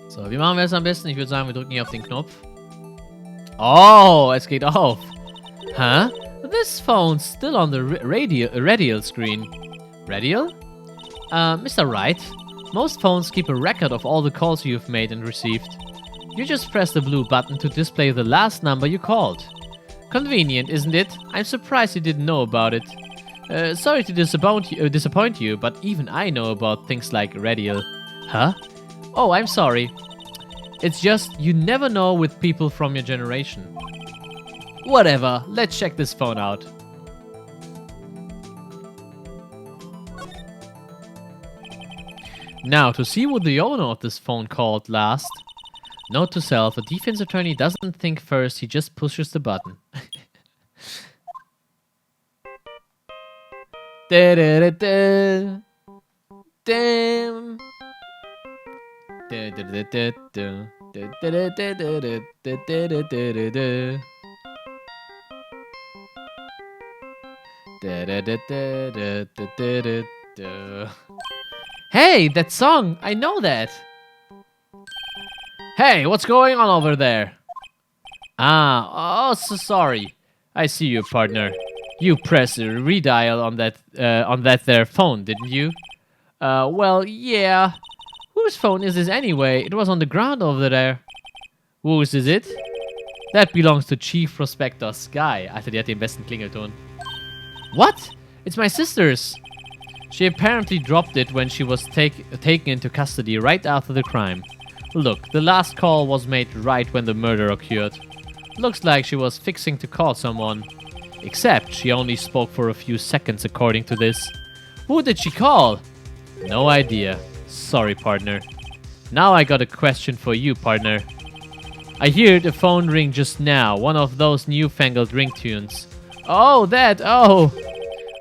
So, wie machen wir es am besten? Ich würde sagen, wir drücken hier auf den Knopf. Oh, es geht auf. Huh? This phone's still on the radial screen. Radial? Mr. Wright, most phones keep a record of all the calls you've made and received. You just press the blue button to display the last number you called. Convenient, isn't it? I'm surprised you didn't know about it. Sorry to disappoint you, but even I know about things like radial. Huh? Oh, I'm sorry. It's just, you never know with people from your generation. Whatever, let's check this phone out. Now, to see what the owner of this phone called last. Note to self, a defense attorney doesn't think first, he just pushes the button. Damn. Hey, that song! I know that! Hey, what's going on over there? Ah, oh, so sorry. I see you, partner. You pressed a redial on that there phone, didn't you? Well, yeah. Whose phone is this anyway? It was on the ground over there. Whose is it? That belongs to Chief Prospector Sky. Alter, die hat den besten Klingelton. What? It's my sister's. She apparently dropped it when she was taken into custody right after the crime. Look, the last call was made right when the murder occurred. Looks like she was fixing to call someone. Except she only spoke for a few seconds according to this. Who did she call? No idea. Sorry, partner. Now I got a question for you, partner. I heard a phone ring just now, one of those newfangled ringtones. Oh, that, oh.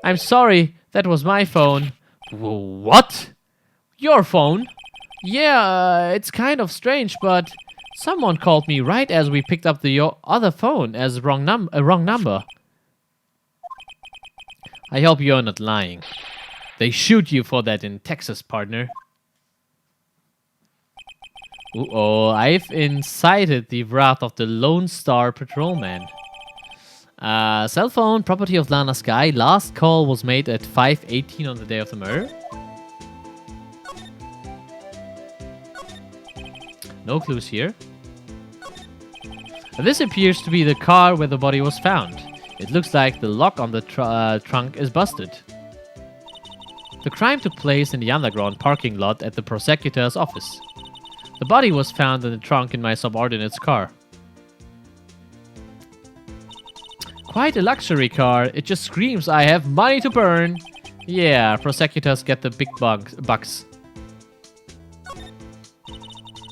I'm sorry, that was my phone. What? Your phone? Yeah, it's kind of strange, but someone called me right as we picked up the other phone as a wrong number. I hope you're not lying. They shoot you for that in Texas, partner. Uh-oh, I've incited the wrath of the Lone Star Patrolman. Cell phone, property of Lana Sky. Last call was made at 5:18 on the day of the murder. No clues here. This appears to be the car where the body was found. It looks like the lock on the trunk is busted. The crime took place in the underground parking lot at the prosecutor's office. The body was found in the trunk in my subordinate's car. Quite a luxury car. It just screams, I have money to burn. Yeah, prosecutors get the big bucks.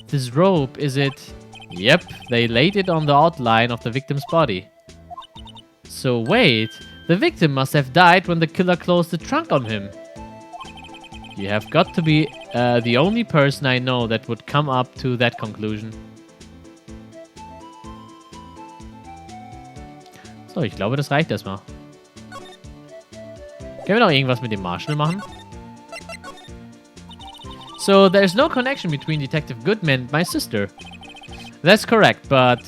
This rope, is it? Yep, they laid it on the outline of the victim's body. So wait, the victim must have died when the killer closed the trunk on him. You have got to be the only person I know that would come up to that conclusion. So, ich glaube, das reicht erstmal. Können wir noch irgendwas mit dem Marshall machen? So, there's no connection between Detective Goodman and my sister. That's correct, but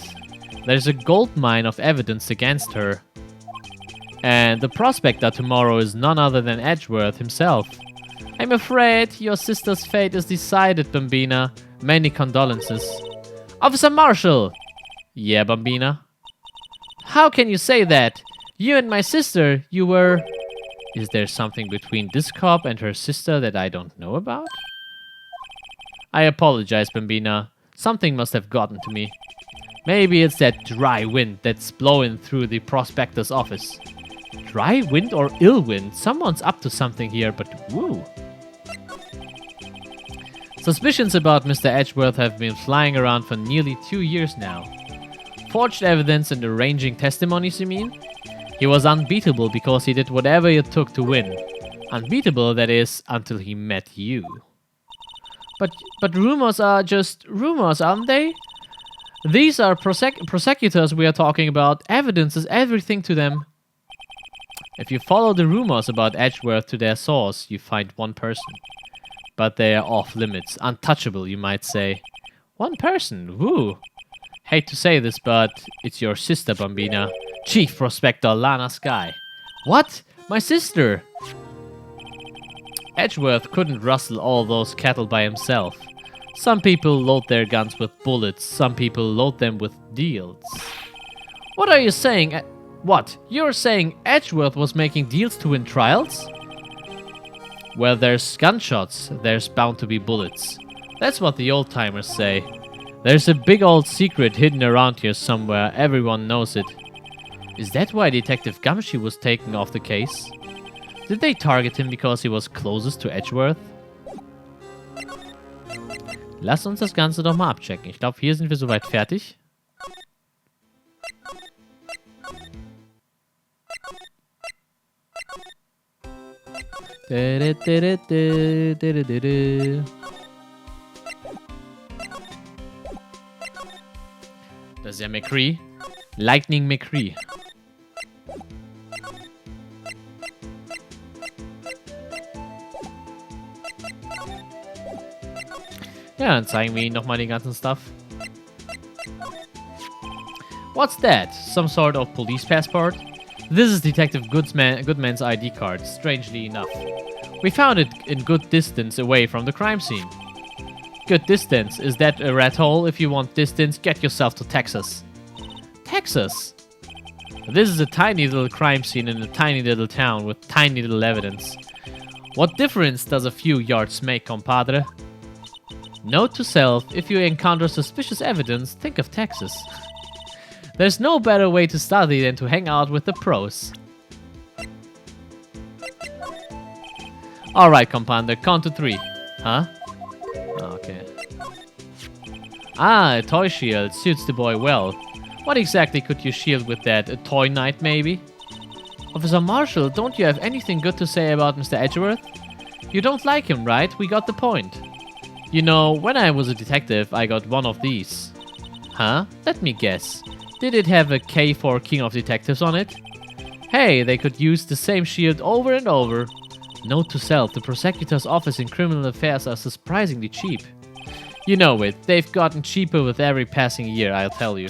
there's a gold mine of evidence against her. And the prospector tomorrow is none other than Edgeworth himself. I'm afraid your sister's fate is decided, Bambina. Many condolences. Officer Marshall! Yeah, Bambina? How can you say that? You and my sister, you were... Is there something between this cop and her sister that I don't know about? I apologize, Bambina. Something must have gotten to me. Maybe it's that dry wind that's blowing through the prospector's office. Dry wind or ill wind? Someone's up to something here, but woo. Suspicions about Mr. Edgeworth have been flying around for nearly 2 years now. Forged evidence and arranging testimonies, you mean? He was unbeatable because he did whatever it took to win. Unbeatable, that is, until he met you. But rumors are just rumors, aren't they? These are prosecutors we are talking about. Evidence is everything to them. If you follow the rumors about Edgeworth to their source, you find one person. But they are off limits, untouchable, you might say. One person, woo! Hate to say this, but it's your sister, Bambina. Chief Prospector Lana Sky. What? My sister! Edgeworth couldn't rustle all those cattle by himself. Some people load their guns with bullets, some people load them with deals. What are you saying? What? You're saying Edgeworth was making deals to win trials? Where there's gunshots, there's bound to be bullets. That's what the old-timers say. There's a big old secret hidden around here somewhere, everyone knows it. Is that why Detective Gumshoe was taken off the case? Did they target him because he was closest to Edgeworth? Lass uns das Ganze doch mal abchecken. Ich glaube, hier sind wir soweit fertig. Das ist ja McCree. Lightning McCree. Ja, dann zeigen wir Ihnen nochmal den ganzen Stuff. What's that? Some sort of police passport? This is Detective Goodman's ID card, strangely enough. We found it in good distance away from the crime scene. Good distance? Is that a rat hole? If you want distance, get yourself to Texas. Texas? This is a tiny little crime scene in a tiny little town with tiny little evidence. What difference does a few yards make, compadre? Note to self, if you encounter suspicious evidence, think of Texas. There's no better way to study than to hang out with the pros. Alright, compadre, count to 3. Huh? Okay. Ah, a toy shield suits the boy well. What exactly could you shield with that? A toy knight, maybe? Officer Marshall, don't you have anything good to say about Mr. Edgeworth? You don't like him, right? We got the point. You know, when I was a detective, I got one of these. Huh? Let me guess. Did it have a K for King of Detectives on it? Hey, they could use the same shield over and over. Note to self, the prosecutor's office in criminal affairs are surprisingly cheap. You know it, they've gotten cheaper with every passing year, I'll tell you.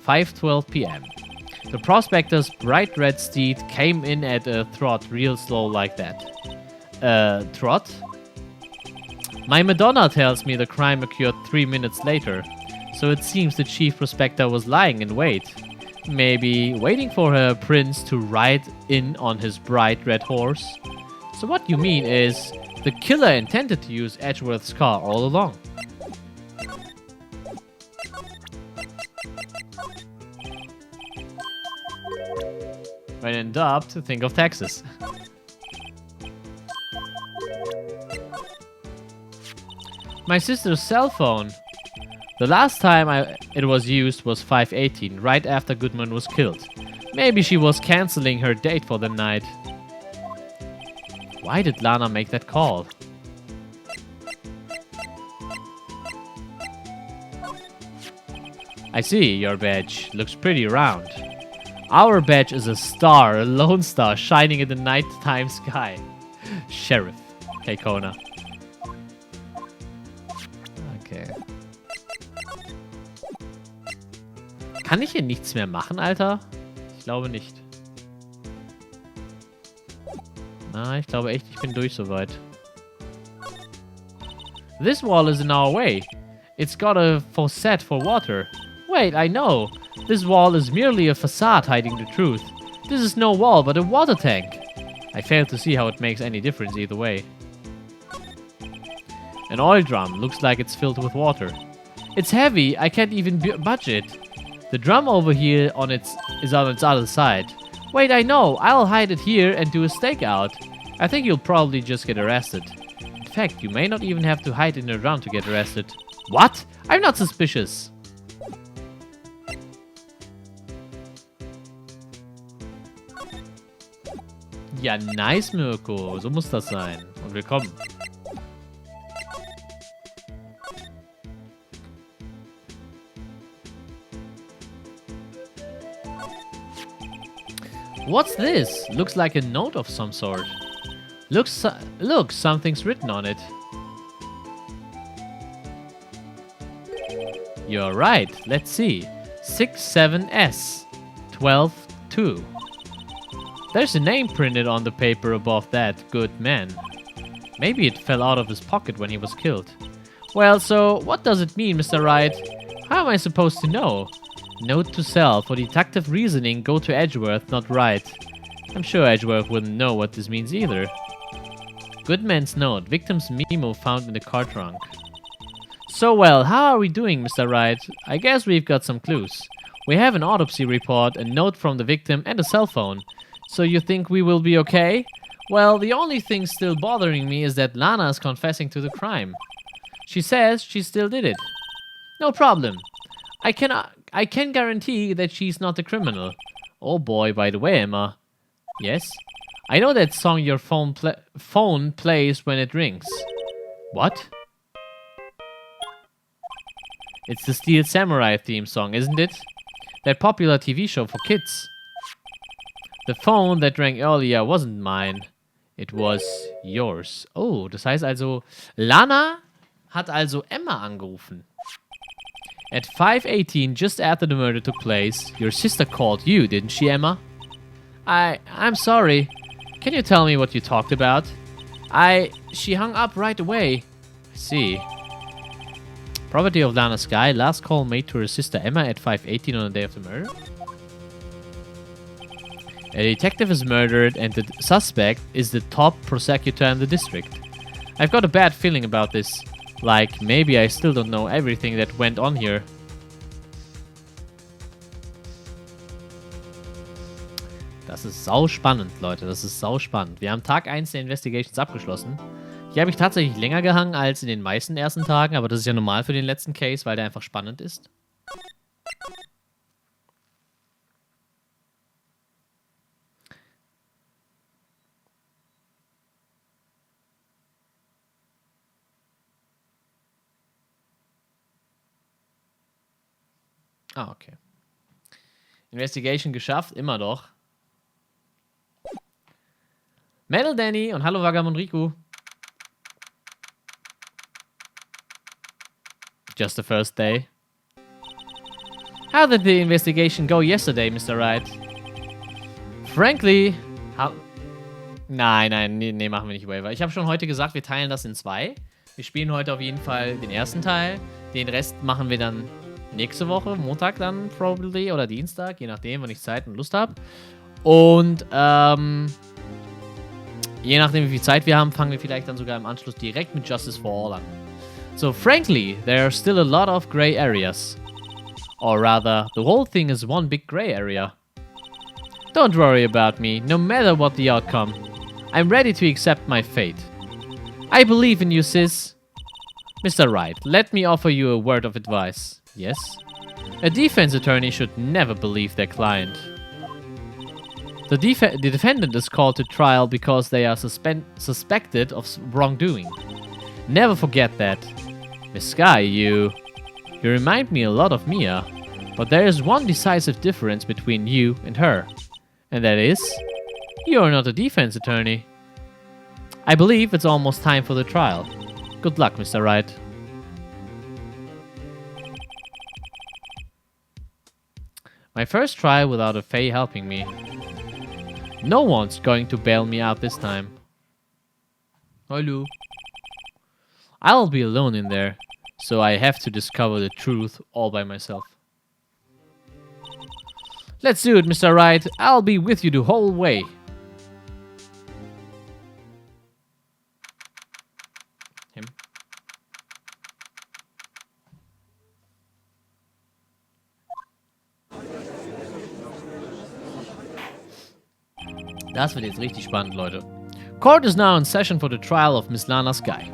5:12 p.m. The prospector's bright red steed came in at a trot real slow like that. Trot? My Madonna tells me the crime occurred 3 minutes later, so it seems the chief prospector was lying in wait. Maybe waiting for her prince to ride in on his bright red horse. So what you mean is, the killer intended to use Edgeworth's car all along. When in doubt, think of Texas. My sister's cell phone. The last time it was used was 5:18, right after Goodman was killed. Maybe she was canceling her date for the night. Why did Lana make that call? I see, your badge. Looks pretty round. Our badge is a star, a lone star, shining in the nighttime sky. Sheriff. Hey, Kona. Okay. Kann ich hier nichts mehr machen, Alter? Ich glaube nicht. Na, ich glaube echt, ich bin durch soweit. This wall is in our way. It's got a faucet for water. Wait, I know. This wall is merely a facade hiding the truth. This is no wall, but a water tank. I fail to see how it makes any difference either way. An oil drum looks like it's filled with water. It's heavy, I can't even budge it. The drum over here is on its other side. Wait, I know. I'll hide it here and do a stakeout. I think you'll probably just get arrested. In fact, you may not even have to hide in a drum to get arrested. What? I'm not suspicious. Ja, nice, Mirko. So muss das sein. Und willkommen. What's this? Looks like a note of some sort. Look, something's written on it. You're right. Let's see. 67S 12-2. There's a name printed on the paper above that good man. Maybe it fell out of his pocket when he was killed. Well, so what does it mean, Mr. Wright? How am I supposed to know? Note to self, for deductive reasoning, go to Edgeworth, not Wright. I'm sure Edgeworth wouldn't know what this means either. Goodman's note, victim's memo found in the car trunk. So well, how are we doing, Mr. Wright? I guess we've got some clues. We have an autopsy report, a note from the victim, and a cell phone. So you think we will be okay? Well, the only thing still bothering me is that Lana is confessing to the crime. She says she still did it. No problem. I can guarantee that she's not the criminal. Oh boy, by the way, Emma. Yes? I know that song your phone plays when it rings. What? It's the Steel Samurai theme song, isn't it? That popular TV show for kids. The phone that rang earlier wasn't mine. It was yours. Oh, das heißt also, Lana hat also Emma angerufen. At 5:18, just after the murder took place, your sister called you, didn't she, Emma? I'm sorry. Can you tell me what you talked about? She hung up right away. I see. Property of Lana Sky, last call made to her sister Emma at 5:18 on the day of the murder. A detective is murdered and the suspect is the top prosecutor in the district. I've got a bad feeling about this. Like, maybe I still don't know everything that went on here. Das ist sau spannend, Leute. Das ist sau spannend. Wir haben Tag 1 der Investigations abgeschlossen. Hier habe ich tatsächlich länger gehangen als in den meisten ersten Tagen, aber das ist ja normal für den letzten Case, weil der einfach spannend ist. Ah, okay. Investigation geschafft, immer doch. Metal Danny und hallo Vagamond Riku. Just the first day. How did the investigation go yesterday, Mr. Wright? Frankly, Nein, nee, machen wir nicht Waiver. Ich habe schon heute gesagt, wir teilen das in 2. Wir spielen heute auf jeden Fall den ersten Teil. Den Rest machen wir dann nächste Woche, Montag dann probably oder Dienstag, je nachdem, wann ich Zeit und Lust habe. Und je nachdem, wie viel Zeit wir haben, fangen wir vielleicht dann sogar im Anschluss direkt mit Justice for All an. So, frankly, there are still a lot of gray areas. Or rather, the whole thing is one big gray area. Don't worry about me, no matter what the outcome. I'm ready to accept my fate. I believe in you, sis. Mr. Wright, let me offer you a word of advice. Yes? A defense attorney should never believe their client. The defendant is called to trial because they are suspected of wrongdoing. Never forget that. Miss Sky, you remind me a lot of Mia, but there is one decisive difference between you and her. And that is, you are not a defense attorney. I believe it's almost time for the trial. Good luck, Mr. Wright. My first try without a Fae helping me. No one's going to bail me out this time. Hello. I'll be alone in there, so I have to discover the truth all by myself. Let's do it, Mr. Wright. I'll be with you the whole way. Him. Das wird jetzt richtig spannend, Leute. Court is now in session for the trial of Miss Lana Sky.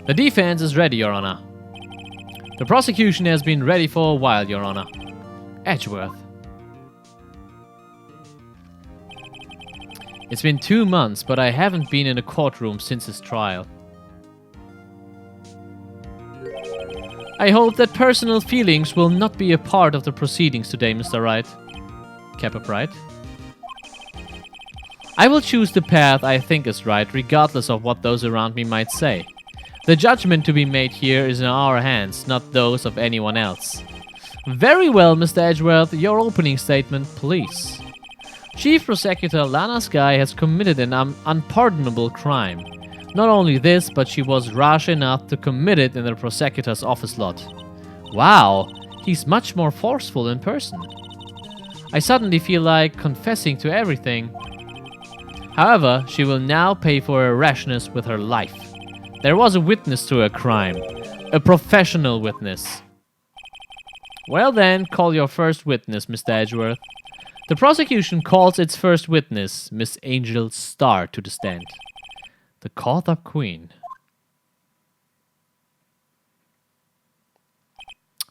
The defense is ready, Your Honor. The prosecution has been ready for a while, Your Honor. Edgeworth. It's been 2 months, but I haven't been in a courtroom since his trial. I hope that personal feelings will not be a part of the proceedings today, Mr. Wright. Kappa Pride. I will choose the path I think is right, regardless of what those around me might say. The judgment to be made here is in our hands, not those of anyone else. Very well, Mr. Edgeworth, your opening statement, please. Chief Prosecutor Lana Skye has committed an unpardonable crime. Not only this, but she was rash enough to commit it in the prosecutor's office lot. Wow, he's much more forceful in person. I suddenly feel like confessing to everything. However, she will now pay for her rashness with her life. There was a witness to a crime. A professional witness. Well then, call your first witness, Mr. Edgeworth. The prosecution calls its first witness, Miss Angel Starr, to the stand. The caught-up queen.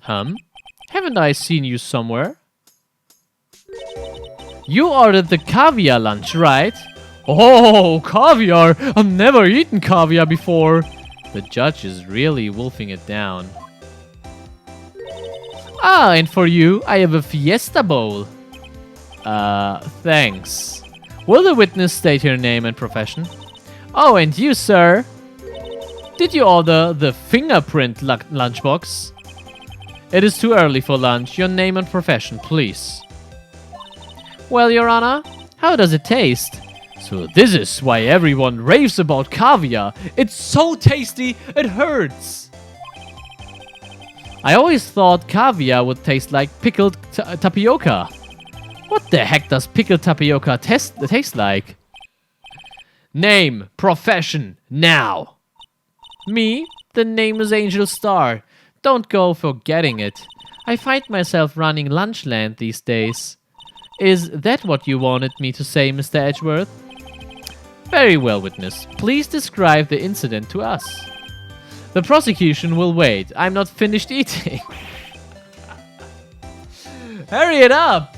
Haven't I seen you somewhere? You ordered the caviar lunch, right? Oh, caviar! I've never eaten caviar before. The judge is really wolfing it down. Ah, and for you, I have a fiesta bowl. Thanks. Will the witness state her name and profession? Oh, and you, sir? Did you order the fingerprint lunchbox? It is too early for lunch. Your name and profession, please. Well, Your Honor, how does it taste? So this is why everyone raves about caviar. It's so tasty, it hurts. I always thought caviar would taste like pickled tapioca. What the heck does pickled tapioca taste like? Name, profession, now. Me? The name is Angel Starr. Don't go forgetting it. I find myself running Lunchland these days. Is that what you wanted me to say, Mr. Edgeworth? Very well, witness. Please describe the incident to us. The prosecution will wait. I'm not finished eating. Hurry it up!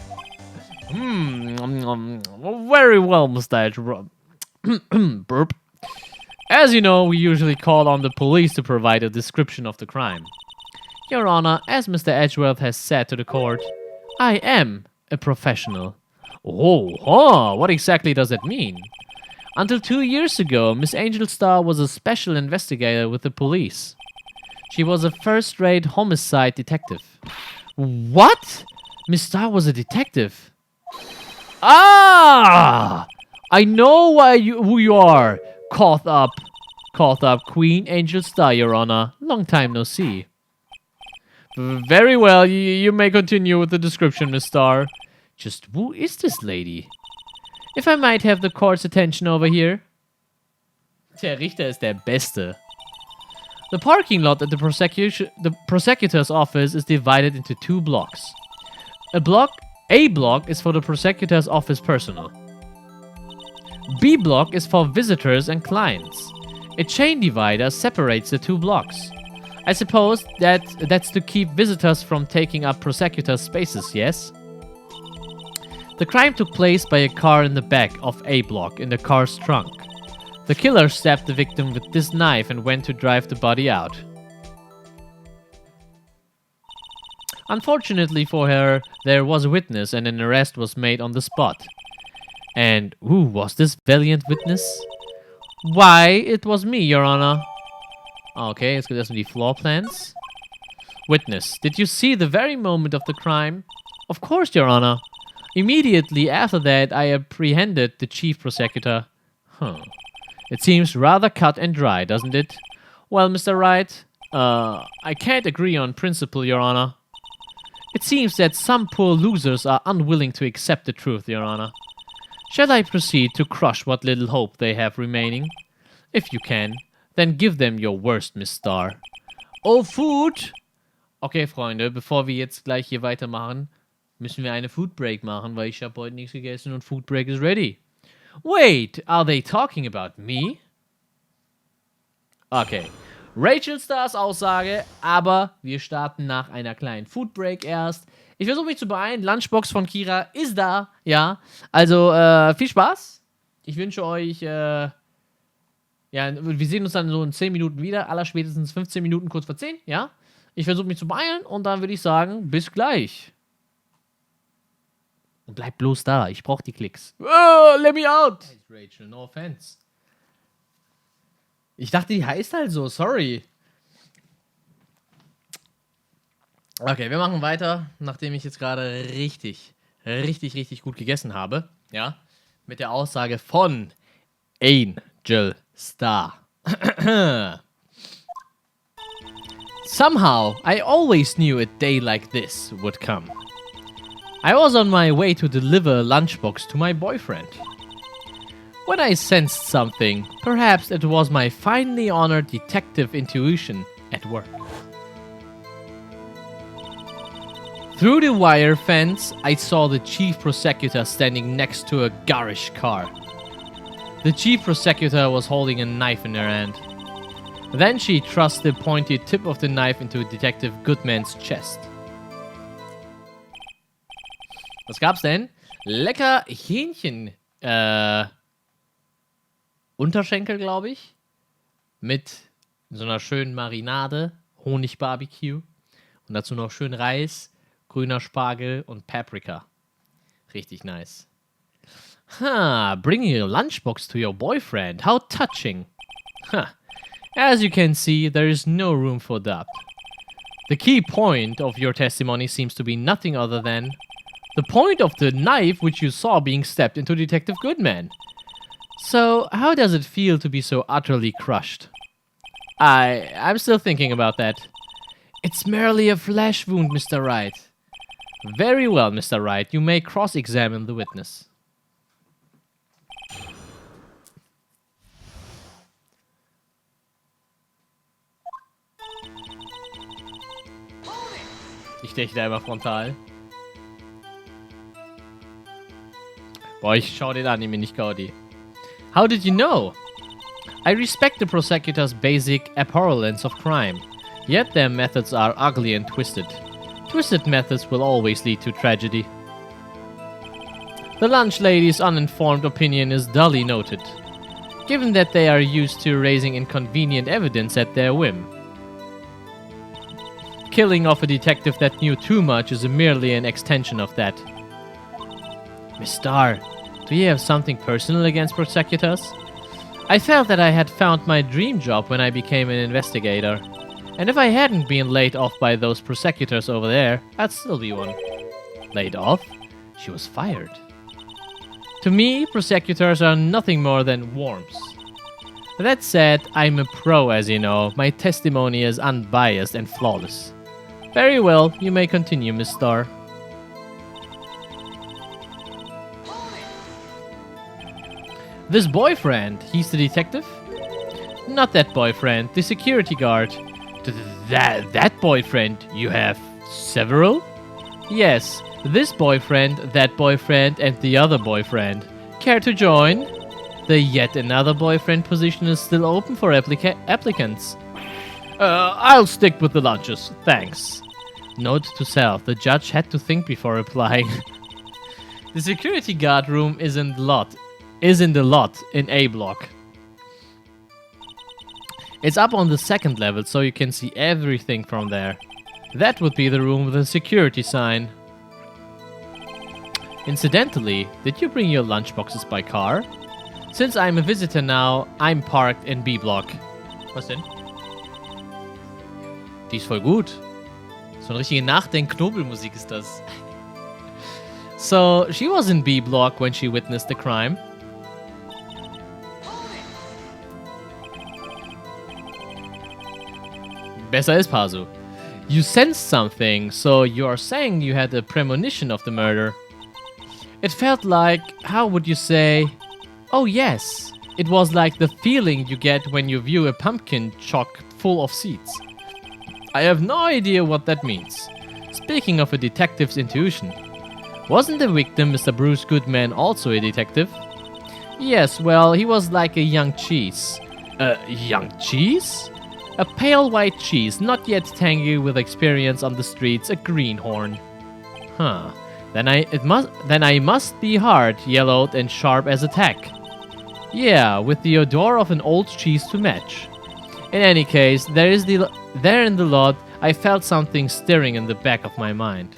Very well, Mr. Edgeworth. Burp. As you know, we usually call on the police to provide a description of the crime. Your Honor, as Mr. Edgeworth has said to the court, I am a professional. Oh, what exactly does that mean? Until 2 years ago, Miss Angel Starr was a special investigator with the police. She was a first-rate homicide detective. What? Miss Starr was a detective? Ah! I know who you are. Caught up Queen Angel Starr, Your Honor. Long time no see. Very well, you may continue with the description, Miss Starr. Just who is this lady? If I might have the court's attention over here. Der Richter ist der Beste. The parking lot at the prosecutor's office is divided into 2 blocks. A block is for the prosecutor's office personnel. B block is for visitors and clients. A chain divider separates the 2 blocks. I suppose that's to keep visitors from taking up prosecutor's spaces, yes? The crime took place by a car in the back of A block in the car's trunk. The killer stabbed the victim with this knife and went to drive the body out. Unfortunately for her, there was a witness and an arrest was made on the spot. And who was this valiant witness? Why, it was me, Your Honor. Okay, let's go to the floor plans. Witness, did you see the very moment of the crime? Of course, Your Honor. Immediately after that, I apprehended the chief prosecutor. It seems rather cut and dry, doesn't it? Well, Mr. Wright, I can't agree on principle, Your Honor. It seems that some poor losers are unwilling to accept the truth, Your Honor. Shall I proceed to crush what little hope they have remaining? If you can, then give them your worst, Miss Starr. Oh, Food! Okay, Freunde, bevor wir jetzt gleich hier weitermachen, müssen wir eine Food Break machen, weil ich habe heute nichts gegessen und Food Break is ready. Wait, are they talking about me? Okay, Rachel Stars Aussage, aber wir starten nach einer kleinen Food Break erst. Ich versuche mich zu beeilen, Lunchbox von Kira ist da, ja. Also, viel Spaß. Ich wünsche euch, ja, wir sehen uns dann so in 10 Minuten wieder, allerspätestens 15 Minuten kurz vor 10, ja. Ich versuche mich zu beeilen und dann würde ich sagen, bis gleich. Bleib bloß da, ich brauch die Klicks. Oh, let me out! Rachel, no offense. Ich dachte, die heißt halt so, sorry. Okay, wir machen weiter, nachdem ich jetzt gerade richtig gut gegessen habe. Ja, mit der Aussage von Angel Star. Somehow, I always knew a day like this would come. I was on my way to deliver a lunchbox to my boyfriend. When I sensed something, perhaps it was my finely honored detective intuition at work. Through the wire fence, I saw the chief prosecutor standing next to a garish car. The chief prosecutor was holding a knife in her hand. Then she thrust the pointy tip of the knife into Detective Goodman's chest. Was gab's denn? Lecker Hähnchen, Unterschenkel, glaube ich. Mit so einer schönen Marinade, Honig-Barbecue. Und dazu noch schön Reis, grüner Spargel und Paprika. Richtig nice. Bringing a lunchbox to your boyfriend. How touching. As you can see, there is no room for doubt. The key point of your testimony seems to be nothing other than the point of the knife which you saw being stabbed into Detective Goodman. So, how does it feel to be so utterly crushed? I'm still thinking about that. It's merely a flesh wound, Mr. Wright. Very well, Mr. Wright. You may cross-examine the witness. Ich steche da immer frontal. Boah, ich schau den Anime nicht, Gaudi. How did you know? I respect the prosecutor's basic abhorrence of crime, yet their methods are ugly and twisted. Twisted methods will always lead to tragedy. The lunch lady's uninformed opinion is dully noted, given that they are used to raising inconvenient evidence at their whim. Killing of a detective that knew too much is merely an extension of that. Miss Starr, do you have something personal against prosecutors? I felt that I had found my dream job when I became an investigator. And if I hadn't been laid off by those prosecutors over there, I'd still be one. Laid off? She was fired. To me, prosecutors are nothing more than worms. That said, I'm a pro, as you know. My testimony is unbiased and flawless. Very well, you may continue, Miss Starr. This boyfriend, he's the detective? Not that boyfriend, the security guard. That boyfriend, you have several? Yes, this boyfriend, that boyfriend, and the other boyfriend. Care to join? The yet another boyfriend position is still open for applicants. I'll stick with the lunches, thanks. Note to self, the judge had to think before replying. The security guard room is in the lot in A block. It's up on the second level, so you can see everything from there. That would be the room with a security sign. Incidentally, did you bring your lunchboxes by car? Since I'm a visitor now, I'm parked in B block. Was denn? Die ist voll gut. So eine richtige Nachdenk-Knobelmusik ist das. So, she was in B block when she witnessed the crime. Besser ist Pasu. You sensed something, so you are saying you had a premonition of the murder. It felt like, how would you say? Oh yes, it was like the feeling you get when you view a pumpkin chock full of seeds. I have no idea what that means. Speaking of a detective's intuition, wasn't the victim Mr. Bruce Goodman also a detective? Yes, well, he was like a young cheese. A young cheese? A pale white cheese, not yet tangy with experience on the streets, a greenhorn. Huh. Then I must be hard, yellowed and sharp as a tack. Yeah, with the odor of an old cheese to match. In any case, there in the lot, I felt something stirring in the back of my mind.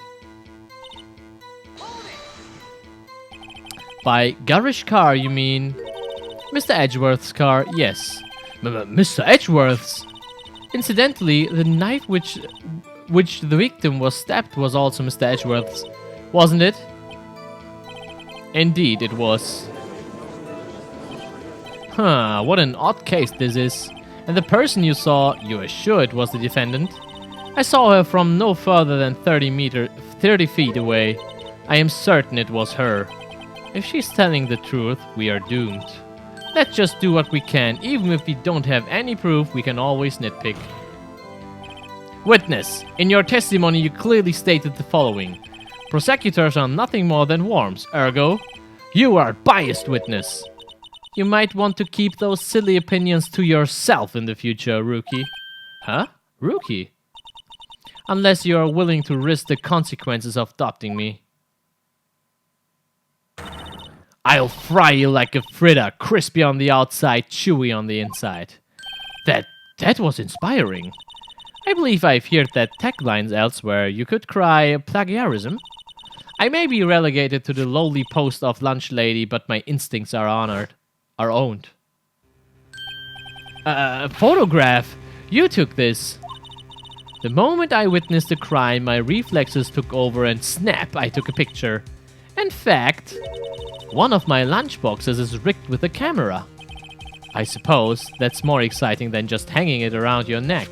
By garish car, you mean? Mr. Edgeworth's car, yes. Mr. Edgeworth's? Incidentally, the knife which the victim was stabbed was also Mr. Edgeworth's, wasn't it? Indeed, it was. Huh, what an odd case this is. And the person you saw, you are sure it was the defendant? I saw her from no further than 30 feet away. I am certain it was her. If she's telling the truth, we are doomed. Let's just do what we can. Even if we don't have any proof, we can always nitpick. Witness, in your testimony you clearly stated the following. Prosecutors are nothing more than worms, ergo, you are a biased witness. You might want to keep those silly opinions to yourself in the future, rookie. Huh? Rookie? Unless you are willing to risk the consequences of adopting me. I'll fry you like a fritter, crispy on the outside, chewy on the inside. That was inspiring. I believe I've heard that taglines elsewhere. You could cry plagiarism. I may be relegated to the lowly post of lunch lady, but my instincts are owned. Photograph! You took this. The moment I witnessed the crime, my reflexes took over and snap, I took a picture. In fact, one of my lunchboxes is rigged with a camera. I suppose that's more exciting than just hanging it around your neck.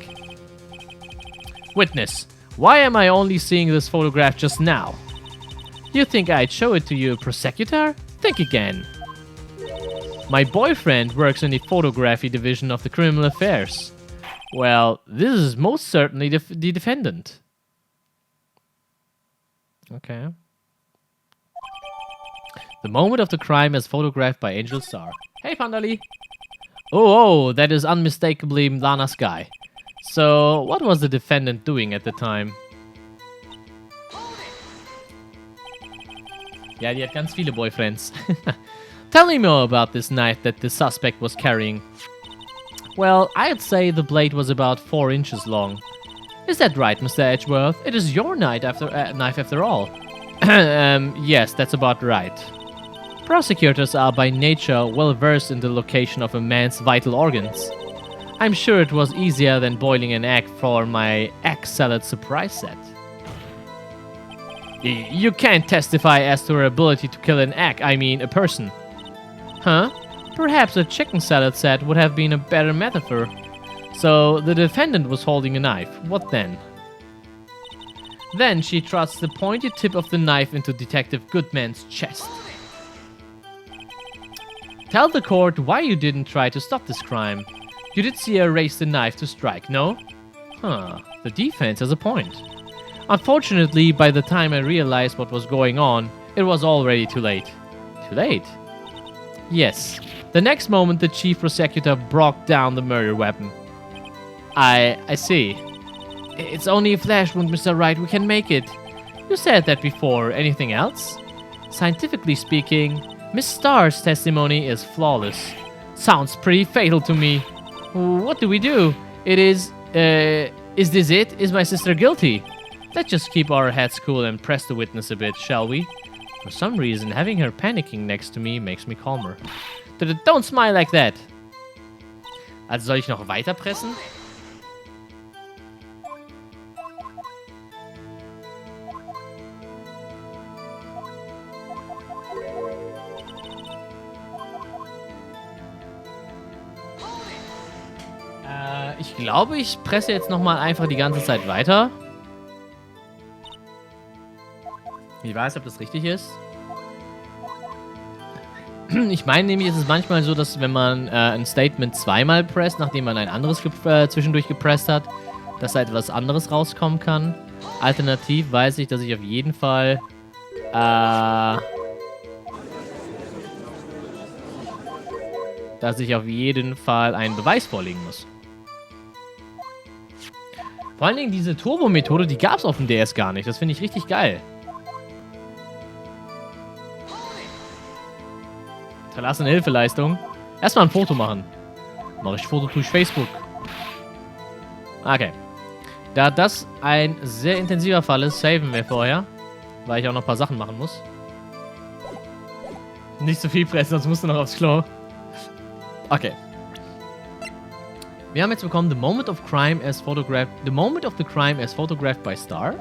Witness, why am I only seeing this photograph just now? You think I'd show it to you, prosecutor? Think again. My boyfriend works in the photography division of the criminal affairs. Well, this is most certainly the defendant. Okay. The moment of the crime as photographed by Angel Star. Hey, Pandali! Oh, that is unmistakably Lana Sky. So, what was the defendant doing at the time? Ja, die hat ganz viele Boyfriends. Tell me more about this knife that the suspect was carrying. Well, I'd say the blade was about 4 inches long. Is that right, Mr. Edgeworth? It is your knife after all. Yes, that's about right. Prosecutors are by nature well versed in the location of a man's vital organs. I'm sure it was easier than boiling an egg for my egg salad surprise set. You can't testify as to her ability to kill an egg, I mean a person. Huh? Perhaps a chicken salad set would have been a better metaphor. So, the defendant was holding a knife. What then? Then she thrusts the pointed tip of the knife into Detective Goodman's chest. Tell the court why you didn't try to stop this crime. You did see her raise the knife to strike, no? Huh, the defense has a point. Unfortunately, by the time I realized what was going on, it was already too late. Too late? Yes. The next moment, the chief prosecutor brought down the murder weapon. I see. It's only a flesh wound, Mr. Wright. We can make it. You said that before. Anything else? Scientifically speaking, Miss Starr's testimony is flawless. Sounds pretty fatal to me. What do we do? Is this it? Is my sister guilty? Let's just keep our heads cool and press the witness a bit, shall we? For some reason, having her panicking next to me makes me calmer. Don't smile like that. Also soll ich noch weiter pressen? Ich glaube, ich presse jetzt nochmal einfach die ganze Zeit weiter. Ich weiß, ob das richtig ist. Ich meine nämlich, ist es manchmal so, dass wenn man ein Statement zweimal presst, nachdem man ein anderes zwischendurch gepresst hat, dass da etwas anderes rauskommen kann. Alternativ weiß ich, dass ich auf jeden Fall einen Beweis vorlegen muss. Vor allen Dingen diese Turbo-Methode, die gab es auf dem DS gar nicht. Das finde ich richtig geil. Verlassene Hilfeleistung. Erstmal ein Foto machen. Mache ich Foto durch Facebook. Okay. Da das ein sehr intensiver Fall ist, saven wir vorher. Weil ich auch noch ein paar Sachen machen muss. Nicht so viel fressen, sonst musst du noch aufs Klo. Okay. Wir haben jetzt bekommen The Moment of Crime as photographed. The Moment of the Crime as photographed by Star.